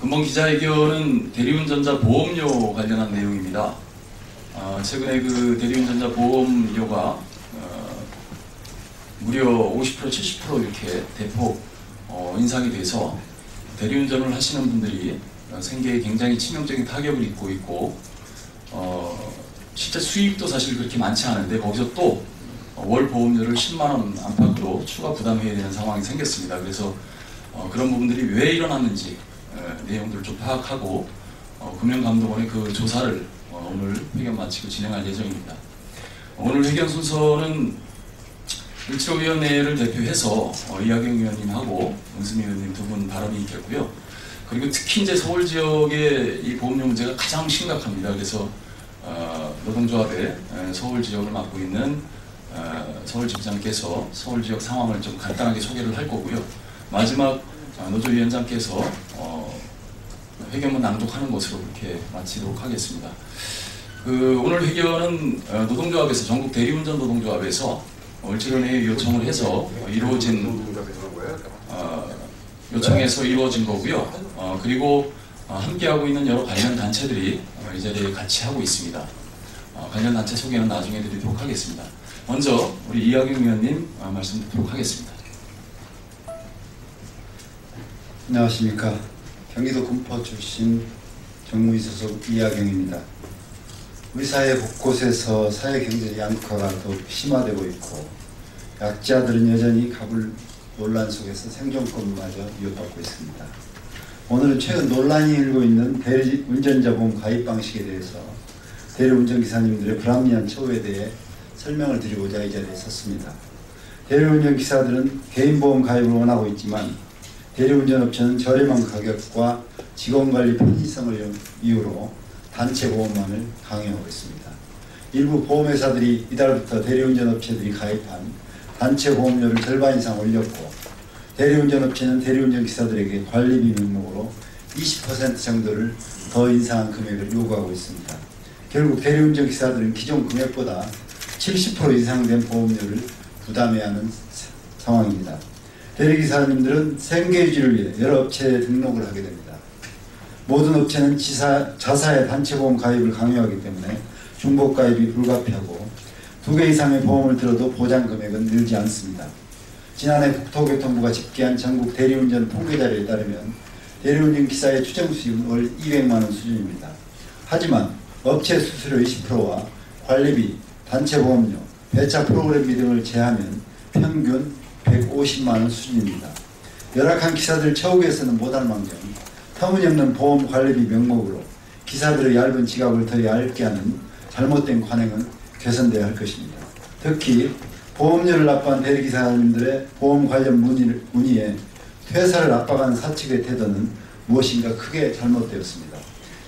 금번 기자회견은 대리운전자 보험료 관련한 내용입니다. 최근에 그 대리운전자 보험료가 무려 50%, 70% 이렇게 대폭 인상이 돼서 대리운전을 하시는 분들이 생계에 굉장히 치명적인 타격을 입고 있고, 실제 수입도 사실 그렇게 많지 않은데 거기서 또 월 보험료를 10만 원 안팎으로 추가 부담해야 되는 상황이 생겼습니다. 그래서 그런 부분들이 왜 일어났는지 내용들을 좀 파악하고 금융감독원의 그 조사를 오늘 회견 마치고 진행할 예정입니다. 오늘 회견 순서는 175위원회를 대표해서 이하경 위원님하고 은수미 위원님 두 분 발언이 있겠고요. 그리고 특히 이제 서울 지역의 이 보험료 문제가 가장 심각합니다. 그래서 노동조합의 서울 지역을 맡고 있는 서울집장께서 서울 지역 상황을 좀 간단하게 소개를 할 거고요. 마지막 노조위원장께서 회견문 낭독하는 것으로 그렇게 마치도록 하겠습니다. 오늘 회견은 노동조합에서, 전국 대리운전 노동조합에서 일주일내에 요청을 해서 요청해서 이루어진 거고요. 그리고 함께하고 있는 여러 관련 단체들이 이 자리에 같이 하고 있습니다. 관련 단체 소개는 나중에 드리도록 하겠습니다. 먼저 우리 이하경 위원님 말씀 듣도록 하겠습니다. 안녕하십니까. 경기도 군포 출신 정무위 소속 이하경입니다. 우리 사회 곳곳에서 사회경제 양극화가 더욱 심화되고 있고, 약자들은 여전히 갑을 논란 속에서 생존권마저 위협받고 있습니다. 오늘은 최근 논란이 일고 있는 대리운전자 보험 가입 방식에 대해서 대리운전기사님들의 불합리한 처우에 대해 설명을 드리고자 이 자리에 섰습니다. 대리운전기사들은 개인보험 가입을 원하고 있지만 대리운전업체는 저렴한 가격과 직원관리 편의성을 이유로 단체보험만을 강요하고 있습니다. 일부 보험회사들이 이달부터 대리운전업체들이 가입한 단체보험료를 절반 이상 올렸고, 대리운전업체는 대리운전기사들에게 관리비 명목으로 20% 정도를 더 인상한 금액을 요구하고 있습니다. 결국 대리운전기사들은 기존 금액보다 70% 이상 된 보험료를 부담해야 하는 상황입니다. 대리기사님들은 생계유지를 위해 여러 업체에 등록을 하게 됩니다. 모든 업체는 자사의 단체보험 가입을 강요하기 때문에 중복가입이 불가피하고 2개 이상의 보험을 들어도 보장 금액은 늘지 않습니다. 지난해 국토교통부가 집계한 전국 대리운전 통계자료에 따르면 대리운전 기사의 추정 수입은 월 200만 원 수준입니다. 하지만 업체 수수료 20%와 관리비, 단체보험료, 배차 프로그램비 등을 제하면 평균 150만 원 수준입니다. 열악한 기사들 처우에서는 못할 망정 터무니없는 보험 관리비 명목으로 기사들의 얇은 지갑을 더 얇게 하는 잘못된 관행은 개선돼야 할 것입니다. 특히 보험료를 납부한 대리기사님들의 보험 관련 문의에 퇴사를 압박하는 사측의 태도는 무엇인가 크게 잘못되었습니다.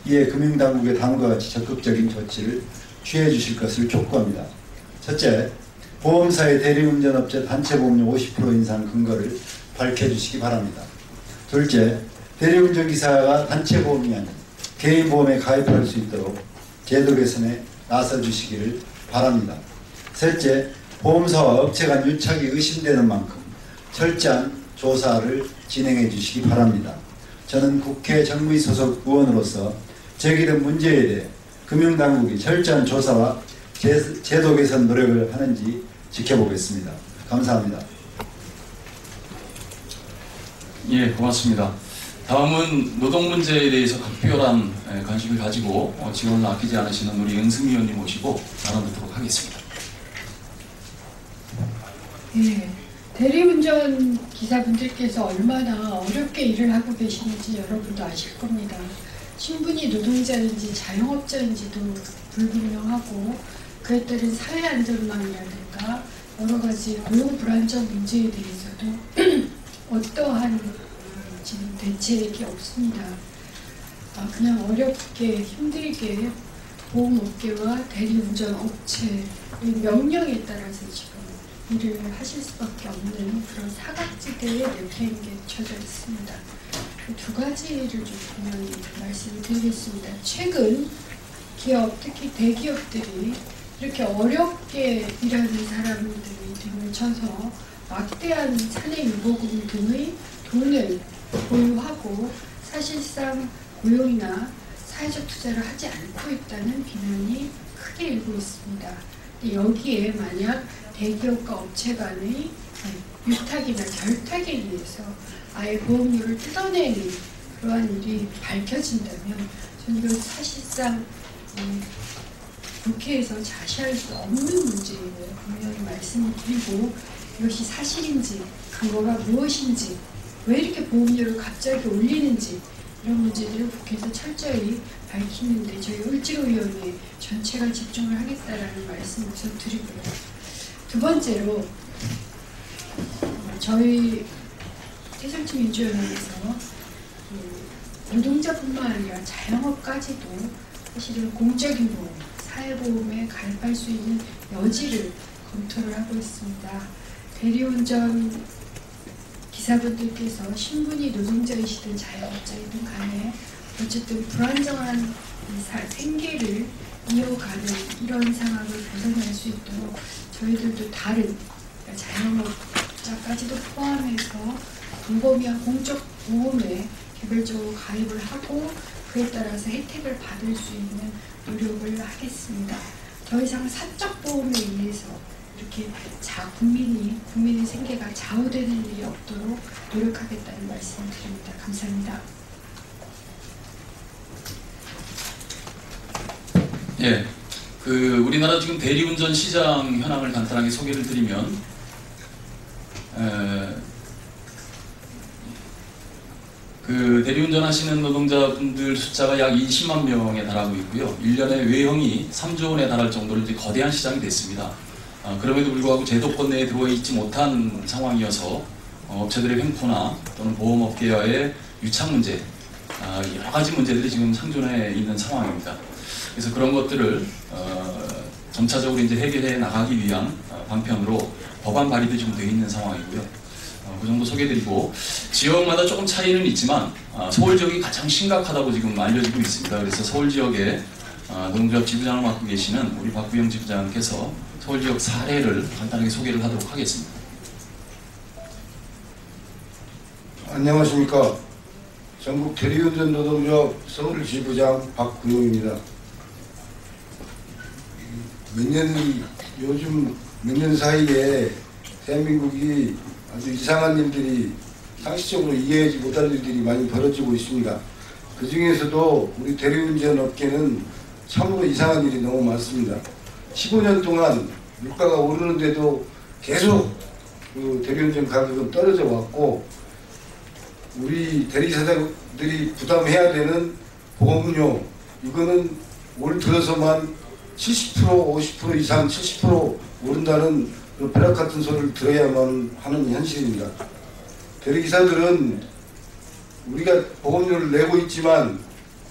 이에 금융당국의 다음과 같이 적극적인 조치를 취해 주실 것을 촉구합니다. 첫째, 보험사의 대리운전업체 단체보험료 50% 인상 근거를 밝혀주시기 바랍니다. 둘째, 대리운전기사가 단체보험이 아닌 개인보험에 가입할 수 있도록 제도 개선에 나서주시기를 바랍니다. 셋째, 보험사와 업체 간 유착이 의심되는 만큼 철저한 조사를 진행해 주시기 바랍니다. 저는 국회 정무위 소속 의원으로서 제기된 문제에 대해 금융당국이 철저한 조사와 제도 개선 노력을 하는지 지켜보겠습니다. 감사합니다. 예, 고맙습니다. 다음은 노동 문제에 대해서 각별한 관심을 가지고 지원을 아끼지 않으시는 우리 은수미 의원님 모시고 발언 듣도록 하겠습니다. 예, 대리운전 기사분들께서 얼마나 어렵게 일을 하고 계시는지 여러분도 아실 겁니다. 신분이 노동자인지 자영업자인지도 불분명하고, 그에 따른 사회 안전망이라든가 여러 가지 고용 불안정 문제에 대해서도 어떠한 지금 대책이 없습니다. 그냥 어렵게 힘들게 보험업계와 대리운전 업체의 명령에 따라서 지금 일을 하실 수밖에 없는 그런 사각지대에 내팽개쳐져 있습니다. 그 두 가지를 좀 분명히 말씀을 드리겠습니다. 최근 기업, 특히 대기업들이 이렇게 어렵게 일하는 사람들이 등을 쳐서 막대한 사내 유보금 등의 돈을 보유하고 사실상 고용이나 사회적 투자를 하지 않고 있다는 비난이 크게 일고 있습니다. 근데 여기에 만약 대기업과 업체 간의 유탁이나 결탁에 의해서 아예 보험료를 뜯어내는 그러한 일이 밝혀진다면 저는 이건 사실상 국회에서 자시할 수 없는 문제임을 분명히 말씀을 드리고, 이것이 사실인지 근거가 무엇인지, 왜 이렇게 보험료를 갑자기 올리는지, 이런 문제들을 국회에서 철저히 밝히는데 저희 을지로위원회 전체가 집중을 하겠다라는 말씀을 우선 드리고요. 두 번째로 저희 새정치민주연합에서 노동자뿐만 아니라 자영업까지도 사실은 공적인 보험, 사회보험에 가입할 수 있는 여지를 검토를 하고 있습니다. 대리운전 기사분들께서 신분이 노동자이시든 자영업자이든 간에 어쨌든 불안정한 생계를 이어가는 이런 상황을 벗어날 수 있도록 저희들도 다른 자영업자까지도 포함해서 광범위한 공적 보험에 개별적으로 가입을 하고 그에 따라서 혜택을 받을 수 있는 노력을 하겠습니다. 더 이상 사적 보험에 의해서 이렇게 국민의 생계가 좌우되는 일이 없도록 노력하겠다는 말씀을 드립니다. 감사합니다. 예, 우리나라 지금 대리운전 시장 현황을 간단하게 소개를 드리면, 대리운전 하시는 노동자분들 숫자가 약 20만 명에 달하고 있고요. 1년에 외형이 3조 원에 달할 정도로 이제 거대한 시장이 됐습니다. 그럼에도 불구하고 제도권 내에 들어와 있지 못한 상황이어서 업체들의 횡포나 또는 보험업계와의 유착 문제, 여러 가지 문제들이 지금 상존해 있는 상황입니다. 그래서 그런 것들을 점차적으로 이제 해결해 나가기 위한 방편으로 법안 발의도 지금 되어 있는 상황이고요. 그 정도 소개드리고, 지역마다 조금 차이는 있지만 서울 지역이 가장 심각하다고 지금 알려지고 있습니다. 그래서 서울 지역에 노동조합 지부장을 맡고 계시는 우리 박구영 지부장께서 서울 지역 사례를 간단하게 소개를 하도록 하겠습니다. 안녕하십니까. 전국 대리운전 노동조합 서울 지부장 박구영입니다. 요즘 몇 년 사이에 대한민국이 아주 이상한 일들이, 상식적으로 이해하지 못할 일들이 많이 벌어지고 있습니다. 그 중에서도 우리 대리운전 업계는 참으로 이상한 일이 너무 많습니다. 15년 동안 물가가 오르는데도 계속 대리운전 가격은 떨어져 왔고, 우리 대리사들이 부담해야 되는 보험료, 이거는 올 들어서만 70%, 50% 이상 70% 오른다는 벼락 같은 소리를 들어야만 하는 현실입니다. 대리기사들은 우리가 보험료를 내고 있지만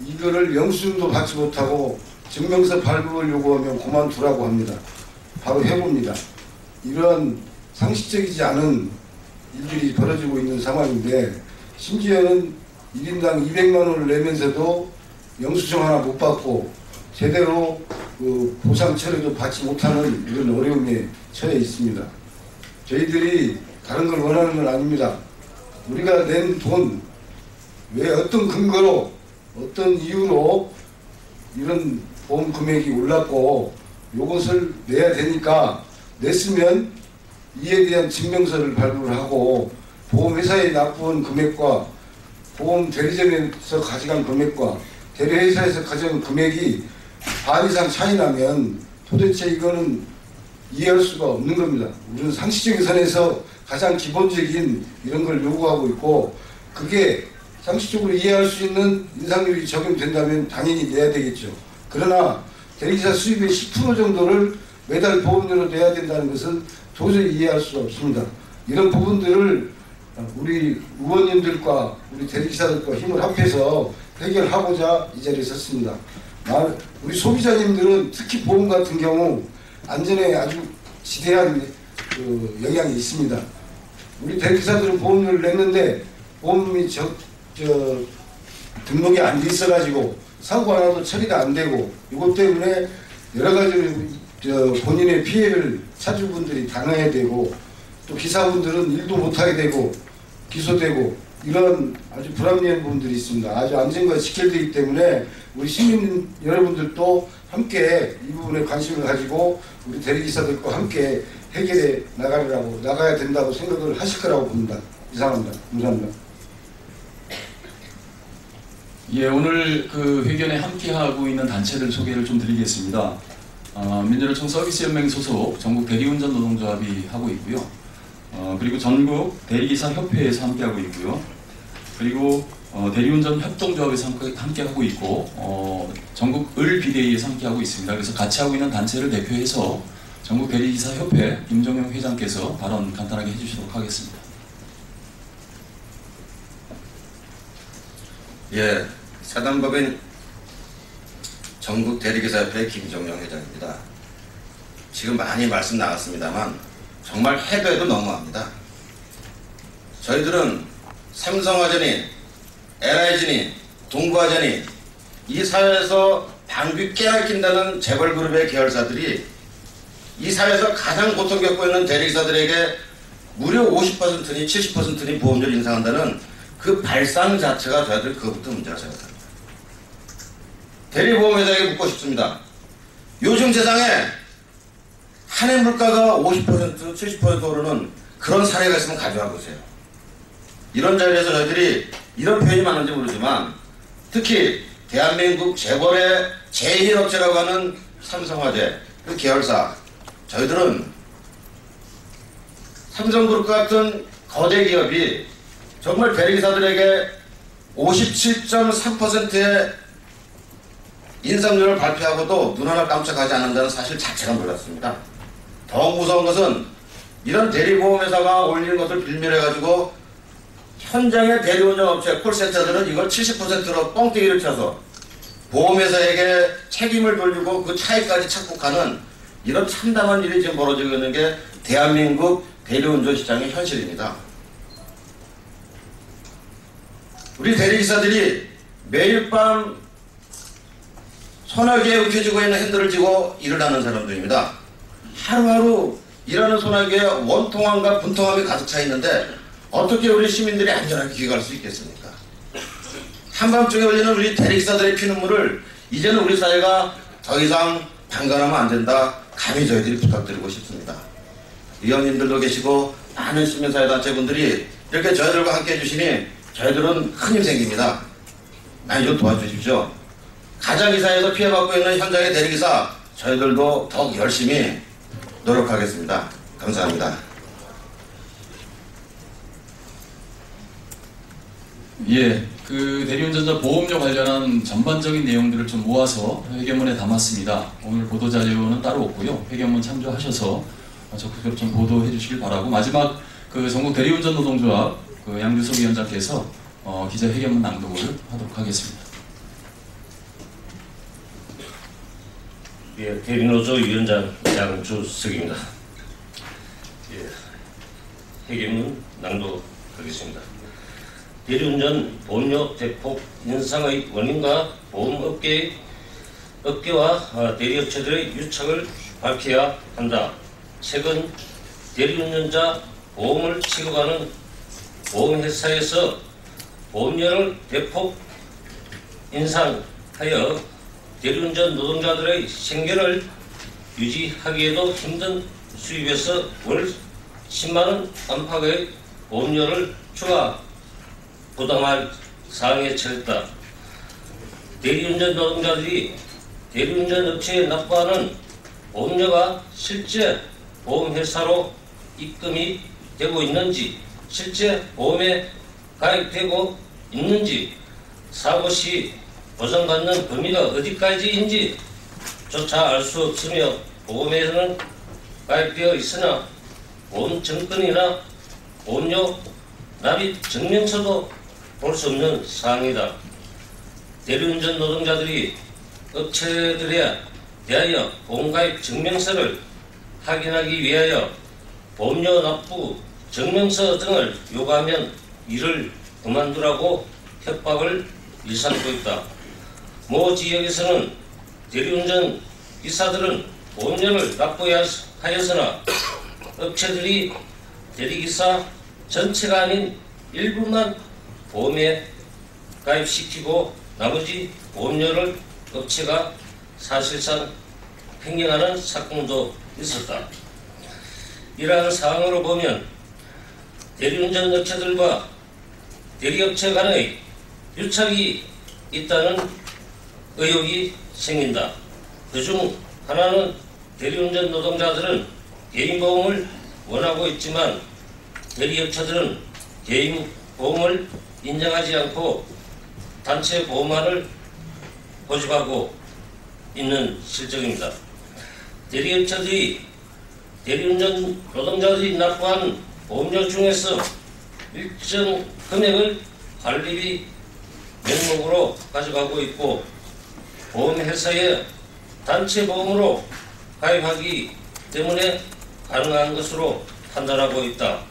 이거를 영수증도 받지 못하고 증명서 발급을 요구하면 그만두라고 합니다. 바로 해봅니다. 이러한 상식적이지 않은 일들이 벌어지고 있는 상황인데, 심지어는 1인당 200만 원을 내면서도 영수증 하나 못 받고 제대로 보상 처리도 받지 못하는 이런 어려움에 처해 있습니다. 저희들이 다른 걸 원하는 건 아닙니다. 우리가 낸 돈, 왜 어떤 근거로 어떤 이유로 이런 보험 금액이 올랐고 이것을 내야 되니까 냈으면 이에 대한 증명서를 발급을 하고, 보험회사에 납부한 금액과 보험 대리점에서 가져간 금액과 대리회사에서 가져간 금액이 반 이상 차이 나면 도대체 이거는 이해할 수가 없는 겁니다. 우리는 상식적인 선에서 가장 기본적인 이런 걸 요구하고 있고, 그게 상식적으로 이해할 수 있는 인상률이 적용된다면 당연히 내야 되겠죠. 그러나 대리기사 수입의 10% 정도를 매달 보험료로 내야 된다는 것은 도저히 이해할 수 없습니다. 이런 부분들을 우리 의원님들과 우리 대리기사들과 힘을 합해서 해결하고자 이 자리에 섰습니다. 우리 소비자님들은 특히 보험 같은 경우 안전에 아주 지대한 영향이 있습니다. 우리 대리기사들은 보험료를 냈는데 보험이 등록이 안 돼 있어가지고 사고 하나도 처리가 안 되고, 이것 때문에 여러 가지 본인의 피해를 차주분들이 당해야 되고, 또 기사분들은 일도 못하게 되고 기소되고 이런 아주 불합리한 부분들이 있습니다. 아주 안전과 직결되기 때문에 우리 시민 여러분들도 함께 이 부분에 관심을 가지고 우리 대리기사들과 함께 해결해 나가야 된다고 생각을 하실 거라고 봅니다. 이상합니다. 감사합니다. 예, 오늘 그 회견에 함께하고 있는 단체들 소개를 좀 드리겠습니다. 민주노총 서비스연맹 소속 전국 대리운전 노동조합이 하고 있고요. 그리고 전국 대리기사 협회에서 함께하고 있고요. 그리고 대리운전 협동조합에서 함께하고 있고 전국 을 비대위에서 함께하고 있습니다. 그래서 같이 하고 있는 단체를 대표해서 전국 대리기사 협회 김정영 회장께서 발언 간단하게 해주시도록 하겠습니다. 예, 사단법인 전국 대리기사협회 김정영 회장입니다. 지금 많이 말씀 나왔습니다만 정말 해도 해도 너무합니다. 저희들은 삼성화재니 LIG니 동부화재니 이 사회에서 방귀 깨알낀다는 재벌그룹의 계열사들이 이 사회에서 가장 고통 겪고 있는 대리기사들에게 무려 50%니 70%니 보험료를 인상한다는 그 발상 자체가 저희들 그것부터 문제라 생각합니다. 대리보험회사에게 묻고 싶습니다. 요즘 세상에 한 해 물가가 50% 70% 오르는 그런 사례가 있으면 가져와 보세요. 이런 자리에서 저희들이 이런 표현이 맞는지 모르지만 특히 대한민국 재벌의 제1업체라고 하는 삼성화재 그 계열사, 저희들은 삼성그룹 같은 거대 기업이 정말 대리기사들에게 57.3%의 인상률을 발표하고도 눈 하나 깜짝하지 않는다는 사실 자체가 놀랐습니다. 더 무서운 것은 이런 대리보험회사가 올리는 것을 빌밀해가지고 현장의 대리운전업체 콜센터들은 이걸 70%로 뻥튀기를 쳐서 보험회사에게 책임을 돌리고 그 차이까지 착복하는 이런 참담한 일이 지금 벌어지고 있는 게 대한민국 대리운전 시장의 현실입니다. 우리 대리기사들이 매일 밤 소나기에 움켜쥐고 있는 핸들을 쥐고 일을 하는 사람들입니다. 하루하루 일하는 소나기에 원통함과 분통함이 가득 차 있는데 어떻게 우리 시민들이 안전하게 귀가할 수 있겠습니까? 한밤중에 울리는 우리 대리기사들의 피눈물을 이제는 우리 사회가 더 이상 방관하면 안 된다. 감히 저희들이 부탁드리고 싶습니다. 의원님들도 계시고 많은 시민사회단체분들이 이렇게 저희들과 함께 해주시니 저희들은 큰 힘 생깁니다. 많이 좀 도와주십시오. 가장기사에서 피해받고 있는 현장의 대리기사 저희들도 더욱 열심히 노력하겠습니다. 감사합니다. 예, 그 대리운전자 보험료 관련한 전반적인 내용들을 좀 모아서 회견문에 담았습니다. 오늘 보도자료는 따로 없고요. 회견문 참조하셔서 적극적으로 좀 보도해 주시길 바라고, 마지막 그 전국 대리운전 노동조합 그 양주석 위원장께서 기자회견문 낭독을 하도록 하겠습니다. 예, 대리노조 위원장 양주석입니다. 예, 회견문 낭독하겠습니다. 대리운전 보험료 대폭 인상의 원인과 보험업계와 대리업체들의 유착을 밝혀야 한다. 최근 대리운전자 보험을 취급하는 보험회사에서 보험료를 대폭 인상하여 대리운전 노동자들의 생계를 유지하기에도 힘든 수입에서 월 10만원 안팎의 보험료를 추가 부담할 사항에 처했다. 대리운전 노동자들이 대리운전 업체에 납부하는 보험료가 실제 보험회사로 입금이 되고 있는지, 실제 보험에 가입되고 있는지, 사고 시 보상받는 범위가 어디까지인지 조차 알 수 없으며 보험에는 가입되어 있으나 보험 증권이나 보험료 납입 증명서도 볼 수 없는 사항이다. 대리운전 노동자들이 업체들에 대하여 보험가입 증명서를 확인하기 위하여 보험료 납부 증명서 등을 요구하면 이를 그만두라고 협박을 일삼고 있다. 모 지역에서는 대리운전 기사들은 보험료를 납부해야 하였으나 업체들이 대리기사 전체가 아닌 일부만 보험에 가입시키고 나머지 보험료를 업체가 사실상 횡령하는 사건도 있었다. 이러한 상황으로 보면 대리운전 업체들과 대리업체 간의 유착이 있다는 의혹이 생긴다. 그중 하나는 대리운전 노동자들은 개인보험을 원하고 있지만 대리업체들은 개인보험을 인정하지 않고 단체 보험만을 고집하고 있는 실정입니다. 대리업체들이 대리운전 노동자들이 납부한 보험료 중에서 일정 금액을 관리비 명목으로 가져가고 있고 보험회사에 단체 보험으로 가입하기 때문에 가능한 것으로 판단하고 있다.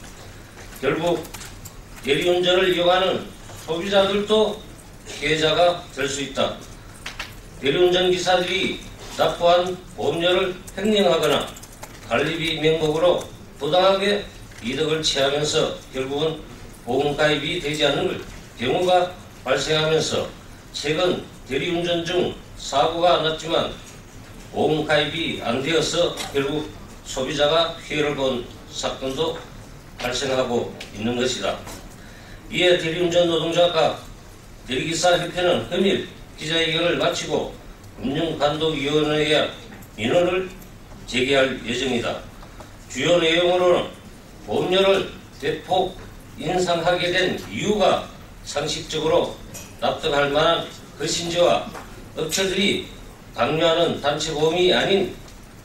결국 대리운전을 이용하는 소비자들도 피해자가 될 수 있다. 대리운전 기사들이 납부한 보험료를 횡령하거나 관리비 명목으로 부당하게 이득을 취하면서 결국은 보험 가입이 되지 않는 경우가 발생하면서 최근 대리운전 중 사고가 났지만 보험 가입이 안 되어서 결국 소비자가 피해를 본 사건도 발생하고 있는 것이다. 이에 대리운전 노동자가 대리기사협회는 금일 기자회견을 마치고 운영감독위원회에 민원을 제기할 예정이다. 주요 내용으로는 보험료를 대폭 인상하게 된 이유가 상식적으로 납득할 만한 것인지와 업체들이 강요하는 단체보험이 아닌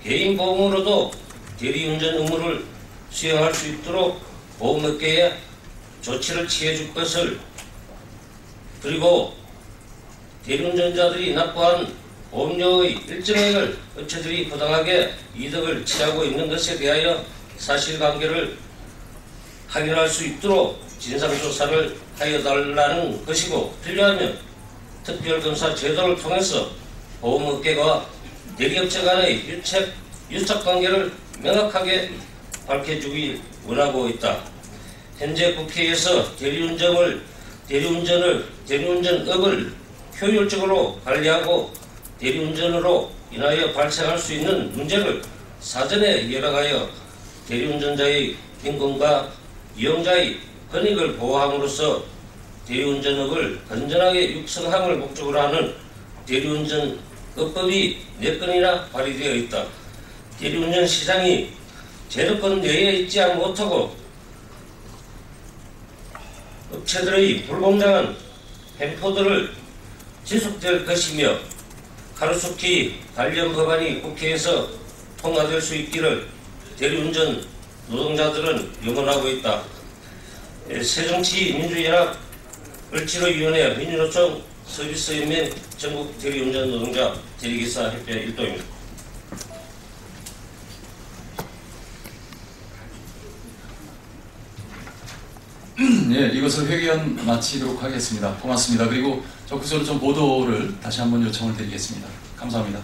개인보험으로도 대리운전 의무를 수행할 수 있도록 보험업계에 조치를 취해줄 것을, 그리고 대리운전자들이 납부한 보험료의 일정액을 업체들이 부당하게 이득을 취하고 있는 것에 대하여 사실관계를 확인할 수 있도록 진상조사를 하여달라는 것이고, 필요하면 특별검사 제도를 통해서 보험업계와 대리업체 간의 유착관계를 명확하게 밝혀주기 원하고 있다. 현재 국회에서 대리운전업을 효율적으로 관리하고 대리운전으로 인하여 발생할 수 있는 문제를 사전에 요약하여 대리운전자의 인권과 이용자의 권익을 보호함으로써 대리운전업을 건전하게 육성함을 목적으로 하는 대리운전업법이 4건이나 발의되어 있다. 대리운전 시장이 제도권 내에 있지 못하고 업체들의 불공정한 횡포들을 지속될 것이며 하루속히 관련 법안이 국회에서 통과될 수 있기를 대리운전 노동자들은 염원하고 있다. 새정치민주연합 을지로위원회 민주노총 서비스연맹 전국 대리운전 노동자 대리기사 협회 일동입니다. 예, 이것을 회견 마치도록 하겠습니다. 고맙습니다. 그리고 적극적으로 좀 보도를 다시 한번 요청을 드리겠습니다. 감사합니다.